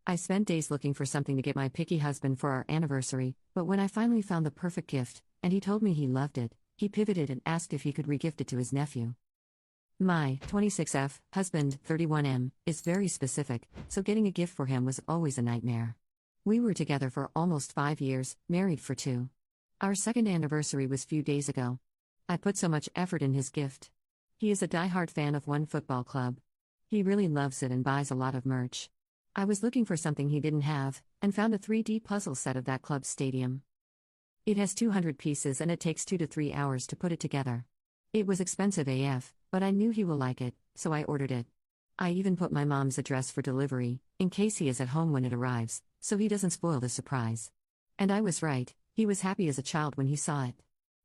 I spent days looking for something to get my picky husband for our anniversary, but when I finally found the perfect gift, and he told me he loved it, he pivoted and asked if he could regift it to his nephew. My 26F husband, 31M, is very specific, so getting a gift for him was always a nightmare. We were together for almost 5 years, married for 2. Our second anniversary was few days ago. I put so much effort in his gift. He is a diehard fan of one football club. He really loves it and buys a lot of merch. I was looking for something he didn't have, and found a 3D puzzle set of that club's stadium. It has 200 pieces and it takes 2 to 3 hours to put it together. It was expensive AF, but I knew he will like it, so I ordered it. I even put my mom's address for delivery, in case he is at home when it arrives, so he doesn't spoil the surprise. And I was right, he was happy as a child when he saw it.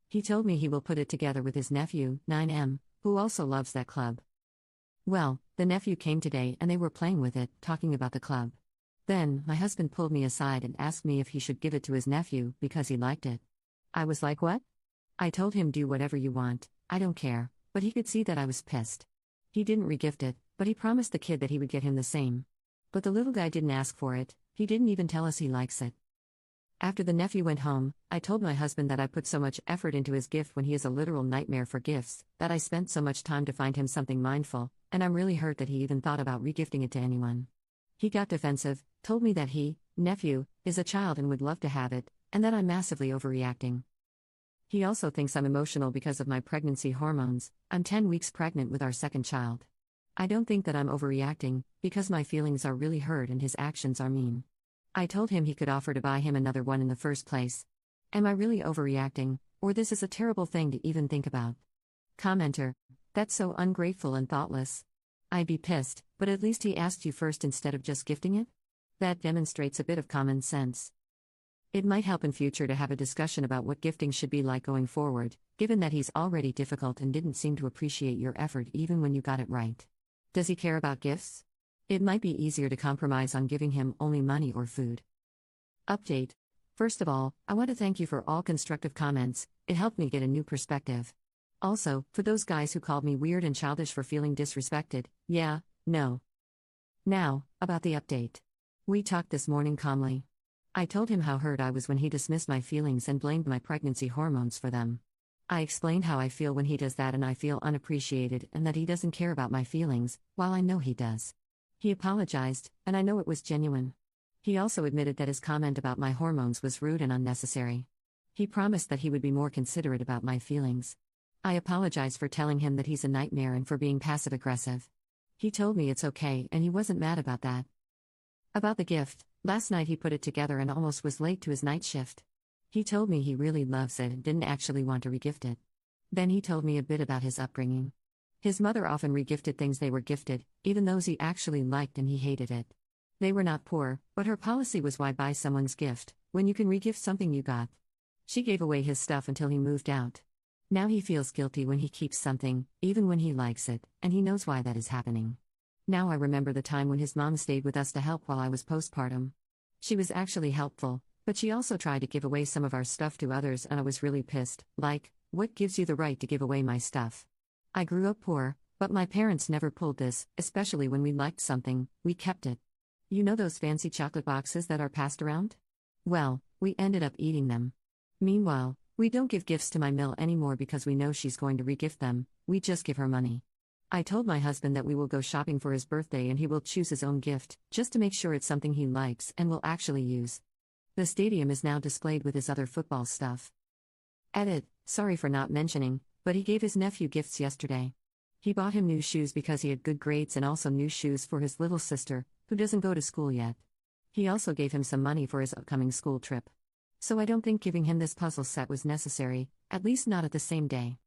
He told me he will put it together with his nephew, 9M, who also loves that club. Well, the nephew came today and they were playing with it, talking about the club. Then, my husband pulled me aside and asked me if he should give it to his nephew because he liked it. I was like, what? I told him, do whatever you want, I don't care, but he could see that I was pissed. He didn't regift it, but he promised the kid that he would get him the same. But the little guy didn't ask for it, he didn't even tell us he likes it. After the nephew went home, I told my husband that I put so much effort into his gift when he is a literal nightmare for gifts, that I spent so much time to find him something mindful, and I'm really hurt that he even thought about regifting it to anyone. He got defensive, told me that he, nephew, is a child and would love to have it, and that I'm massively overreacting. He also thinks I'm emotional because of my pregnancy hormones. I'm 10 weeks pregnant with our second child. I don't think that I'm overreacting, because my feelings are really hurt and his actions are mean. I told him he could offer to buy him another one in the first place. Am I really overreacting, or this is a terrible thing to even think about? Commenter: that's so ungrateful and thoughtless. I'd be pissed, but at least he asked you first instead of just gifting it? That demonstrates a bit of common sense. It might help in future to have a discussion about what gifting should be like going forward, given that he's already difficult and didn't seem to appreciate your effort even when you got it right. Does he care about gifts? It might be easier to compromise on giving him only money or food. Update. First of all, I want to thank you for all constructive comments, it helped me get a new perspective. Also, for those guys who called me weird and childish for feeling disrespected, yeah, no. Now, about the update. We talked this morning calmly. I told him how hurt I was when he dismissed my feelings and blamed my pregnancy hormones for them. I explained how I feel when he does that and I feel unappreciated and that he doesn't care about my feelings, while I know he does. He apologized, and I know it was genuine. He also admitted that his comment about my hormones was rude and unnecessary. He promised that he would be more considerate about my feelings. I apologized for telling him that he's a nightmare and for being passive-aggressive. He told me it's okay and he wasn't mad about that. About the gift, last night he put it together and almost was late to his night shift. He told me he really loves it and didn't actually want to regift it. Then he told me a bit about his upbringing. His mother often regifted things they were gifted, even those he actually liked, and he hated it. They were not poor, but her policy was, why buy someone's gift when you can regift something you got? She gave away his stuff until he moved out. Now he feels guilty when he keeps something, even when he likes it, and he knows why that is happening. Now I remember the time when his mom stayed with us to help while I was postpartum. She was actually helpful, but she also tried to give away some of our stuff to others and I was really pissed, like, what gives you the right to give away my stuff? I grew up poor, but my parents never pulled this, especially when we liked something, we kept it. You know those fancy chocolate boxes that are passed around? Well, we ended up eating them. Meanwhile, we don't give gifts to my Mill anymore because we know she's going to regift them, we just give her money. I told my husband that we will go shopping for his birthday and he will choose his own gift, just to make sure it's something he likes and will actually use. The stadium is now displayed with his other football stuff. Edit, sorry for not mentioning, but he gave his nephew gifts yesterday. He bought him new shoes because he had good grades and also new shoes for his little sister, who doesn't go to school yet. He also gave him some money for his upcoming school trip. So I don't think giving him this puzzle set was necessary, at least not at the same day.